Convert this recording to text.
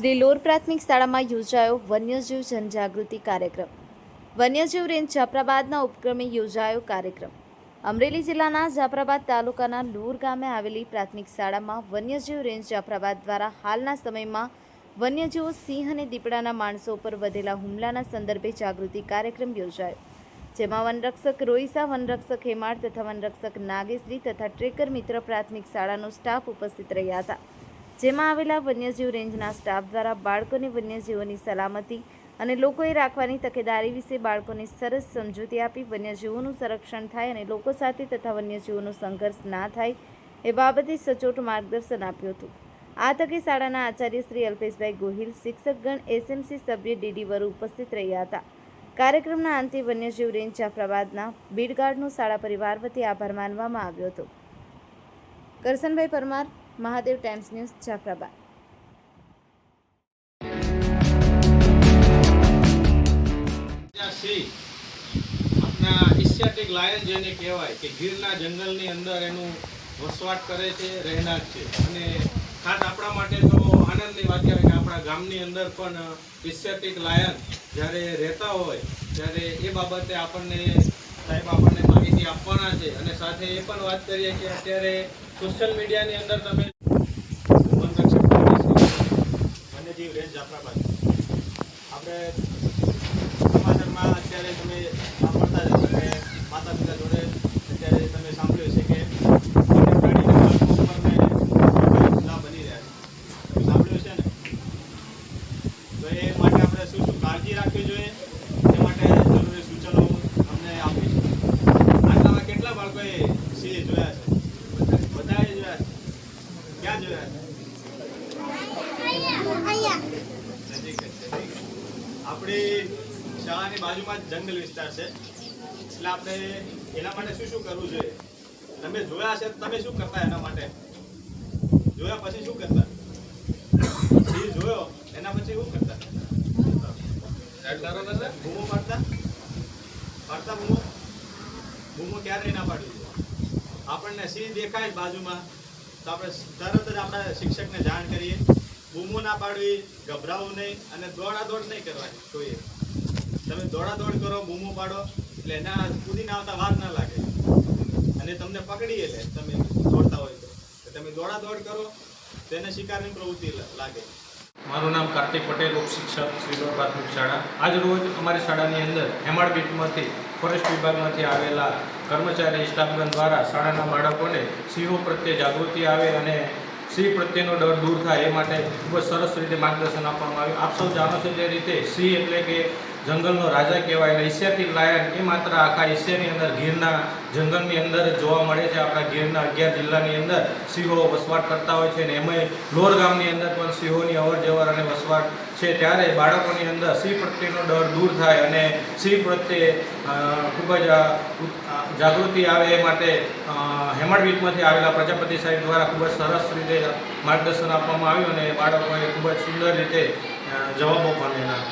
Shri Lord પ્રાથમિક શાળામાં યોજાયો વન્યજીવ જનજાગૃતિ કાર્યક્રમ। વન્યજીવ રેન્જ જાફરાબાદના ઉપક્રમે યોજાયો કાર્યક્રમ। અમરેલી જિલ્લાના જાફરાબાદ તાલુકાના લોર ગામે આવેલી પ્રાથમિક શાળામાં વન્યજીવ રેન્જ જાફરાબાદ દ્વારા હાલના સમયમાં વન્યજીવો સિંહ અને દીપડાના માણસો પર વધેલા હુમલાના સંદર્ભે જાગૃતિ કાર્યક્રમ યોજાયો, જેમાં વનરક્ષક રોઈસા, વનરક્ષક હેમાળ તથા વનરક્ષક નાગેશ્રી તથા ટ્રેકર મિત્ર પ્રાથમિક શાળાનો સ્ટાફ ઉપસ્થિત રહ્યા હતા। જેમાં આવેલા વન્યજીવ રેન્જના સ્ટાફ દ્વારા બાળકોને વન્યજીવોની સલામતી અને લોકોએ રાખવાની તકેદારી વિશે બાળકોને સરસ સમજૂતી આપી વન્યજીવોનું સંરક્ષણ થાય અને લોકો સાથે તથા વન્યજીવોનો સંઘર્ષ ના થાય એ બાબતે સચોટ માર્ગદર્શન આપ્યું હતું। આ તકે શાળાના આચાર્ય શ્રી અલ્પેશભાઈ ગોહિલ, શિક્ષકગણ, એસએમસી સભ્ય ડીડી વરુ ઉપસ્થિત રહ્યા હતા। કાર્યક્રમના અંતે વન્યજીવ રેન્જ જાફરાબાદના બીડગાર્ડનો શાળા પરિવાર વતી આભાર માનવામાં આવ્યો હતો। Karshanbhai Parmar, Mahadev times news, Jafrabad. अपना एशियाटिक लायन जेने कहेवाय के गीरना जंगलनी अंदर एनु वसवाट करे छे, રહેનાર છે અને ખાસ આપણા માટે તો આનંદની વાત કહેવાય કે આપણા ગામની અંદર પણ એશિયાટિક લાયન જ્યારે રહેતા હોય ત્યારે એ બાબતે આપણને સાહેબ આપણને માહિતી આપવાના છે અને સાથે એ પણ વાત કરીએ કે અત્યારે સોશિયલ મીડિયાની અંદર તમે વન્યજીવ રેન્જ જાફરાબાદ આપણે સમાચારમાં અત્યારે તમે સાંભળતા જ હશો કે માતા પિતા જોડે અત્યારે તમે સાંભળ્યું છે કે પ્રાણીના બાળકો ઉપરને હુમલા બની રહ્યા છે, સાંભળ્યું છે ને? તો એ માટે આપણે શું શું કાળજી રાખવી જોઈએ એ માટે જરૂરી સૂચનો અમને આપીશું। આટલામાં કેટલા બાળકોએ સિંહ જોયા છે? બધાએ જોયા છે? ક્યાં જોયા છે? નજીક જ છે। આપણી શાળાની બાજુમાં જ જંગલ વિસ્તાર છે, એટલે આપણે એના માટે શું શું કરવું જોઈએ? તમે જોયા છે તમે શું કરતા? એના માટે જોયા પછી શું કરતા? સિંહ જોયો એના પછી શું કરતા? બૂમો પાડતા? બૂમો ક્યારેય ના પાડવી જોઈએ। આપણને સિંહ દેખાય બાજુમાં તો આપણે તરત જ આપણા શિક્ષકને જાણ કરીએ, બૂમો ના પાડવી, ગભરાવું નહીં અને દોડાદોડ નહીં કરવાની જોઈએ। તમે દોડાદોડ કરો, બૂમો પાડો એટલે એના કૂદીને આવતા વાર ના લાગે અને તમને પકડી એટલે તમે દોડતા હોય તો તમે દોડાદોડ કરો તેને શિકારની પ્રવૃત્તિ લાગે। મારું નામ કાર્તિક પટેલ, ઉપશિક્ષક શ્રી લોર પ્રાથમિક શાળા। આજ રોજ અમારી શાળાની અંદર હેમાળ બીટમાંથી ફોરેસ્ટ વિભાગમાંથી આવેલા કર્મચારી સ્ટાફગણ દ્વારા શાળાના બાળકોને સિંહો પ્રત્યે જાગૃતિ આવે અને સિંહ પ્રત્યેનો ડર દૂર થાય એ માટે ખૂબ જ સરસ રીતે માર્ગદર્શન આપવામાં આવ્યું। આપ સૌ જાણો છો તે રીતે સિંહ એટલે કે જંગલનો રાજા કહેવાય અને એશિયાટિક લાયન એ માત્ર આખા એશિયાની અંદર ગીરના જંગલની અંદર જોવા મળે છે। આપણા ગીરના 11 જિલ્લાની અંદર સિંહો વસવાટ કરતા હોય છે અને એમાંય લોર ગામની અંદર પણ સિંહોની અવર જવર અને વસવાટ છે। ત્યારે બાળકોની અંદર સિંહ પ્રત્યેનો ડર દૂર થાય અને સિંહ પ્રત્યે ખૂબ જ જાગૃતિ આવે એ માટે હેમાળ બીટમાંથી આવેલા પ્રજાપતિ સાહેબ દ્વારા ખૂબ જ સરસ રીતે માર્ગદર્શન આપવામાં આવ્યું અને બાળકોએ ખૂબ જ સુંદર રીતે જવાબો પણ એના